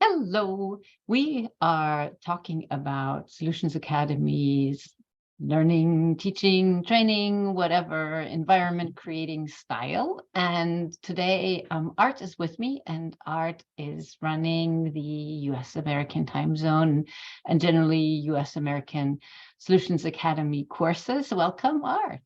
Hello, we are talking about Solutions Academy's learning, teaching, training, whatever environment creating style. And today Art is with me, and Art is running the US American time zone and generally US American Solutions Academy courses. Welcome, Art.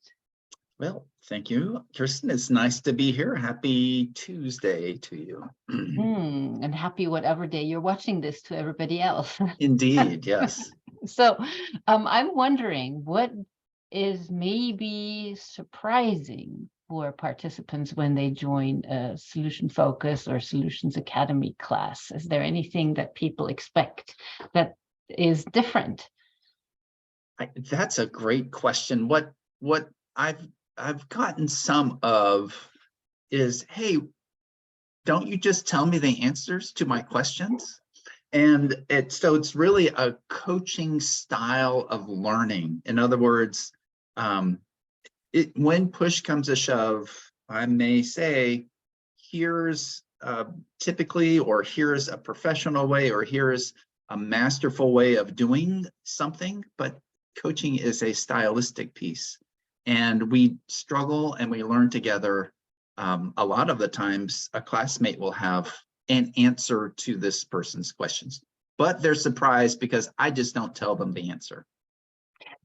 Well, thank you, Kirsten. It's nice to be here. Happy Tuesday to you. And happy whatever day you're watching this to everybody else. Indeed, yes. So I'm wondering what is maybe surprising for participants when they join a Solution Focus or Solutions Academy class. Is there anything that people expect that is different? That's a great question. What I've gotten some of is, hey, don't you just tell me the answers to my questions? And so it's really a coaching style of learning. In other words, when push comes to shove, I may say, here's typically, or here's a professional way, or here's a masterful way of doing something, but coaching is a stylistic piece. And we struggle and we learn together. A lot of the times a classmate will have an answer to this person's questions, but they're surprised because I just don't tell them the answer.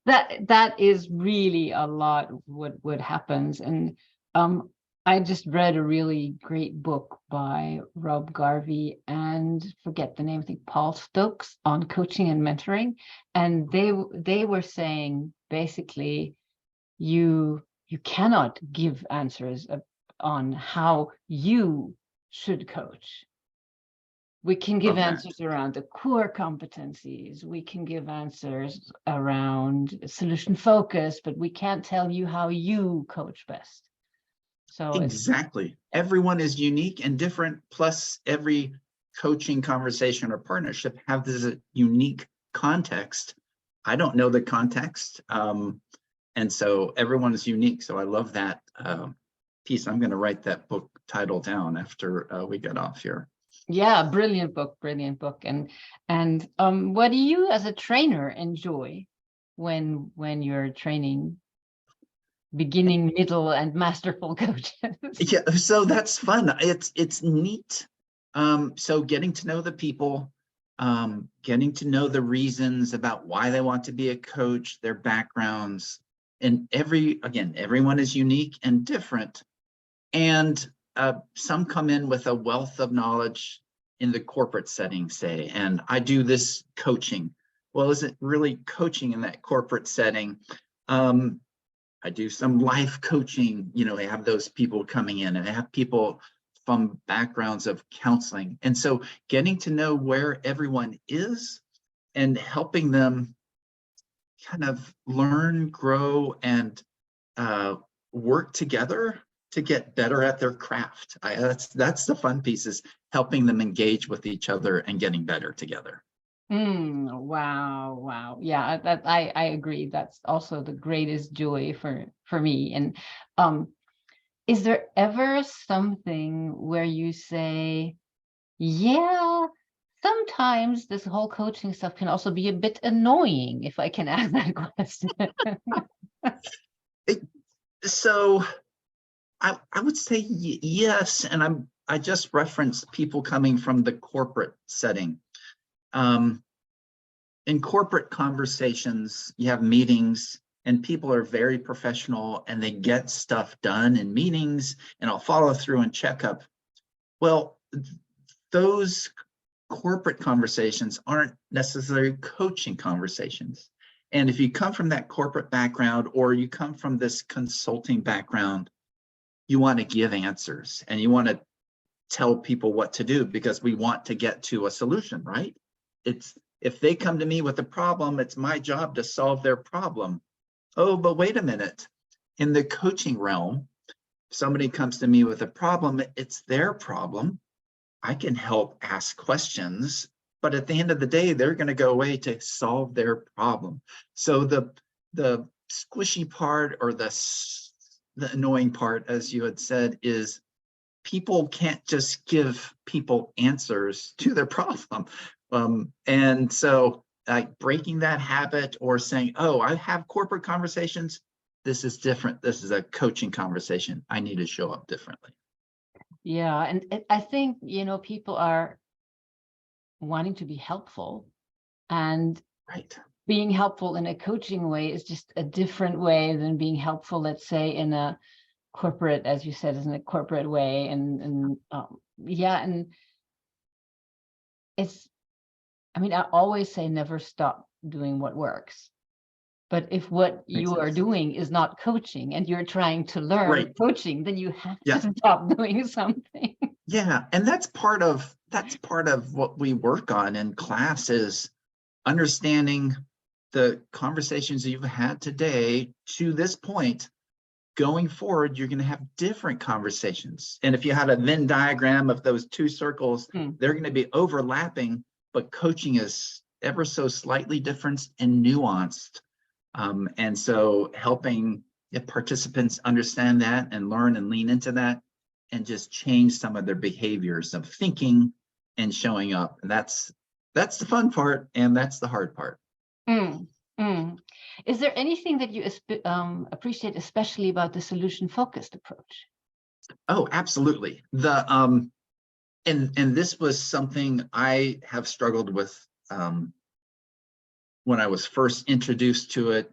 That is really a lot what happens. And I just read a really great book by Rob Garvey and forget the name, I think Paul Stokes, on coaching and mentoring. And they were saying basically you cannot give answers on how you should coach. We can give answers around the core competencies. We can give answers around solution focus, but we can't tell you how you coach best. So exactly. Everyone is unique and different. Plus, every coaching conversation or partnership have this unique context. I don't know the context. And so everyone is unique. So I love that piece. I'm going to write that book title down after we get off here. Yeah, brilliant book. And what do you as a trainer enjoy when you're training beginning, middle, and masterful coaches? Yeah, so that's fun. It's neat. So getting to know the people, getting to know the reasons about why they want to be a coach, their backgrounds, and everyone is unique and different. And some come in with a wealth of knowledge in the corporate setting, say, and I do this coaching. Well, is it really coaching in that corporate setting? I do some life coaching. I have those people coming in, and I have people from backgrounds of counseling. And so getting to know where everyone is and helping them kind of learn, grow, and work together to get better at their craft. That's the fun piece, is helping them engage with each other and getting better together. Wow. Yeah, that I agree. That's also the greatest joy for me. And is there ever something where you say, yeah, sometimes this whole coaching stuff can also be a bit annoying, if I can ask that question? So I would say yes, and I just referenced people coming from the corporate setting. In corporate conversations, you have meetings, and people are very professional, and they get stuff done in meetings, and I'll follow through and check up. Well, those corporate conversations aren't necessarily coaching conversations. And if you come from that corporate background, or you come from this consulting background, you want to give answers and you want to tell people what to do, because we want to get to a solution, right? If they come to me with a problem, it's my job to solve their problem. Oh, but wait a minute. In the coaching realm, if somebody comes to me with a problem, it's their problem. I can help ask questions, but at the end of the day, they're going to go away to solve their problem. So the squishy part, or the annoying part, as you had said, is people can't just give people answers to their problem. And so like breaking that habit or saying, oh, I have corporate conversations. This is different. This is a coaching conversation. I need to show up differently. Yeah. And I think, people are wanting to be helpful, and Right. being helpful in a coaching way is just a different way than being helpful, let's say, in a corporate, as you said, is in a corporate way. And it's, I always say never stop doing what works. But if what Makes you are sense. doing is not coaching and you're trying to learn Right. coaching, then you have Yeah. to stop doing something. Yeah. And that's part of what we work on in class, is understanding the conversations you've had today to this point. Going forward, you're going to have different conversations. And if you had a Venn diagram of those two circles, they're going to be overlapping, but coaching is ever so slightly different and nuanced. And so helping participants understand that and learn and lean into that and just change some of their behaviors of thinking and showing up. And that's the fun part, and that's the hard part. Is there anything that you appreciate especially about the solution-focused approach? Oh, absolutely. And this was something I have struggled with when I was first introduced to it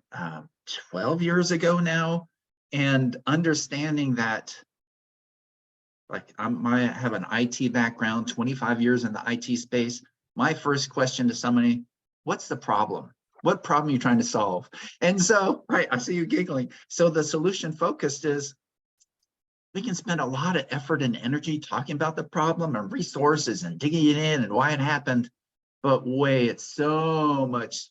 12 years ago now, and understanding that, like, I have an IT background, 25 years in the IT space. My first question to somebody, what's the problem? What problem are you trying to solve? And so, right, I see you giggling. So the solution focused is, we can spend a lot of effort and energy talking about the problem and resources and digging it in and why it happened. But it's so much,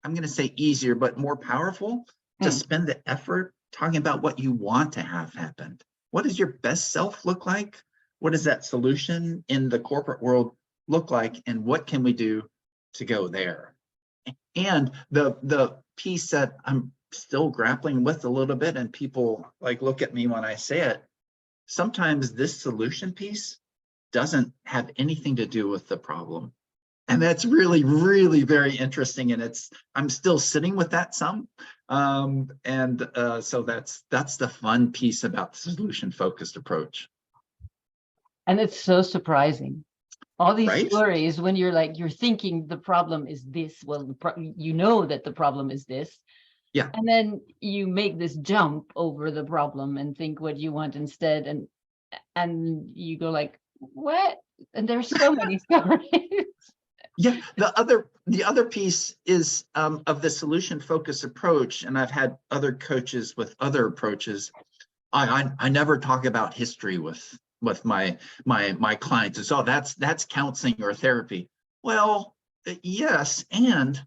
I'm going to say easier, but more powerful to spend the effort talking about what you want to have happen. What does your best self look like? What does that solution in the corporate world look like? And what can we do to go there? And the piece that I'm still grappling with a little bit, and people like look at me when I say it, sometimes this solution piece doesn't have anything to do with the problem. And that's really, really very interesting. And I'm still sitting with that some. So that's the fun piece about the solution-focused approach. And it's so surprising. All these Right? stories, when you're thinking the problem is this, well, you know that the problem is this. Yeah. And then you make this jump over the problem and think what you want instead. And you go like, what? And there's so many stories. Yeah, the other piece is of the solution focused approach, and I've had other coaches with other approaches. I never talk about history with my clients. And so that's counseling or therapy. Well, yes, and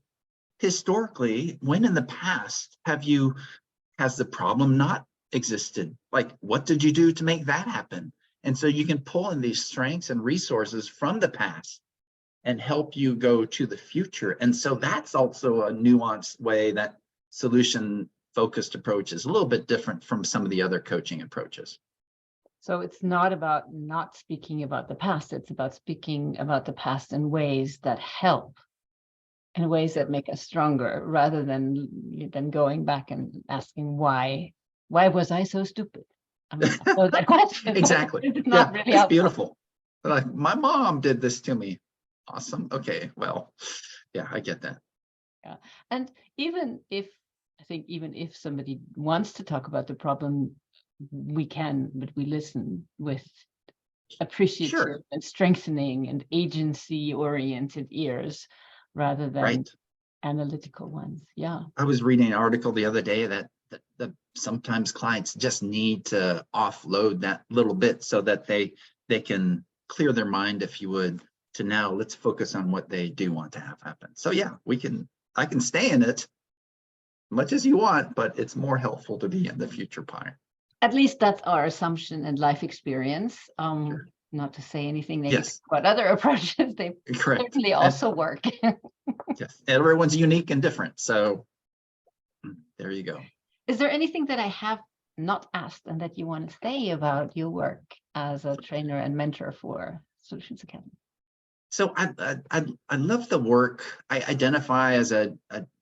historically, when in the past has the problem not existed? Like, what did you do to make that happen? And so you can pull in these strengths and resources from the past and help you go to the future. And so that's also a nuanced way that solution-focused approach is a little bit different from some of the other coaching approaches. So it's not about not speaking about the past, it's about speaking about the past in ways that help, in ways that make us stronger, rather than going back and asking why was I so stupid? I know that question. Exactly. It's not really it's helpful. Beautiful. Like, my mom did this to me. Awesome. Okay, well, yeah, I get that. Yeah. And even if somebody wants to talk about the problem, we can, but we listen with appreciative and strengthening and agency-oriented ears rather than analytical ones. Yeah. I was reading an article the other day that sometimes clients just need to offload that little bit so that they can clear their mind, if you would, to now let's focus on what they do want to have happen. So yeah, I can stay in it much as you want, but it's more helpful to be in the future part. At least that's our assumption and life experience. Not to say anything negative about other approaches, they certainly also work. Yes, everyone's unique and different. So there you go. Is there anything that I have not asked and that you want to say about your work as a trainer and mentor for Solutions Academy? So I love the work. I identify as a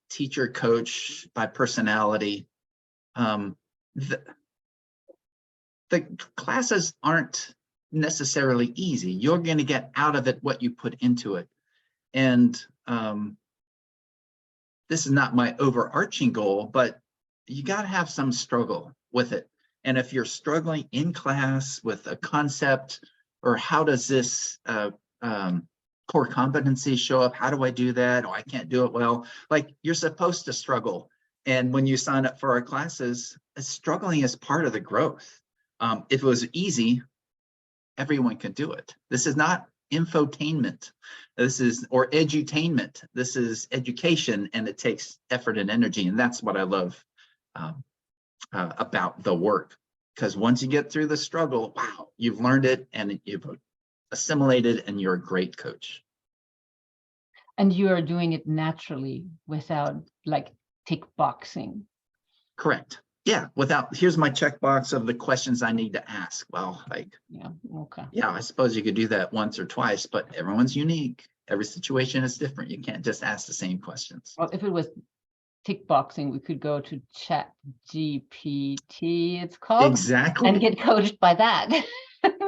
teacher coach by personality. The classes aren't necessarily easy. You're going to get out of it what you put into it. And this is not my overarching goal, but you got to have some struggle with it. And if you're struggling in class with a concept, or how does this core competency show up? How do I do that? Oh, I can't do it well. Like, you're supposed to struggle. And when you sign up for our classes, struggling is part of the growth. If it was easy, everyone could do it. This is not infotainment. This is, or edutainment. This is education, and it takes effort and energy. And that's what I love about the work. Because once you get through the struggle, wow, you've learned it and you've assimilated, and you're a great coach. And you are doing it naturally without like tick boxing. Correct. Yeah, without, here's my checkbox of the questions I need to ask. Well, like, Yeah, okay. yeah, I suppose you could do that once or twice, but everyone's unique. Every situation is different. You can't just ask the same questions. Well, if it was tick boxing, we could go to Chat GPT, it's called, Exactly. and get coached by that.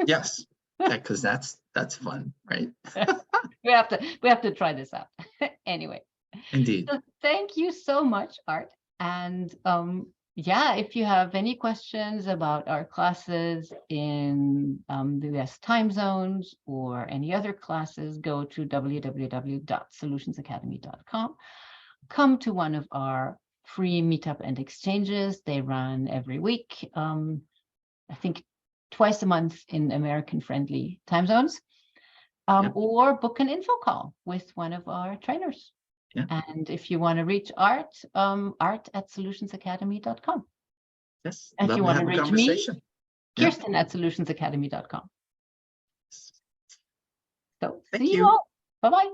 Yes, because that's fun, right? we have to try this out. Anyway. Indeed. So thank you so much, Art. And yeah, if you have any questions about our classes in the US time zones or any other classes, go to www.solutionsacademy.com. Come to one of our free meetup and exchanges. They run every week, I think twice a month in American-friendly time zones, or book an info call with one of our trainers. Yeah. And if you want to reach Art, art@solutionsacademy.com. Yes. And if you want to reach me, Kirsten@solutionsacademy.com. So Thank see you you all. Bye-bye.